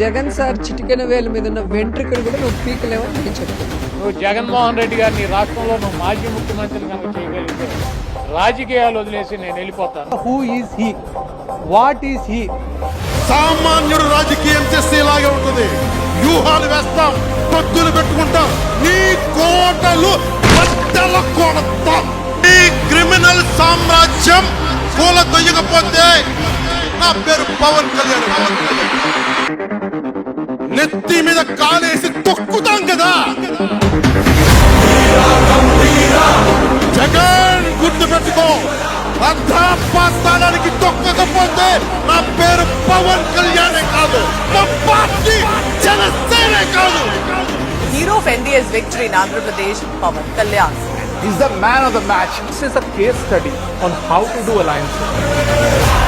Jagan sir చిటికెన వేల మీద ఉన్న వెంట్రుకలు కూడా నువ్వు పీకలేవని నేను చెప్తున్నాను. నువ్వు జగన్మోహన్ రెడ్డి గారిని రాష్ట్రంలో నువ్వు మాజీ ముఖ్యమంత్రి కనుక చేయగలిగితే రాజకీయాలు వదిలేసి నేను వెళ్ళిపోతాను. Who is he? What is he? సామాన్యుడు రాజకీయం చేస్తే ఇలాగే ఉంటుంది. వ్యూహాలు వేస్తాం, పొత్తులు పెట్టుకుంటాం, నీ కోటలు బద్దల కొడతాం. నీ క్రిమినల్ సామ్రాజ్యం కూల తొయ్యకపోతే నా పేరు పవన్ కళ్యాణ్. నెత్తి మీద కాలేసి తొక్కుతాం కదా. జగన్ గుర్తు పెట్టుకో, స్థానానికి తొక్కకపోతే నా పేరు పవన్ కళ్యాణే కాదు, మా పార్టీ జనసేనే కాదు. Hero of NDA's victory in Andhra Pradesh, Pawan Kalyan. He's the man of the match. This is a case study on how to do alliances.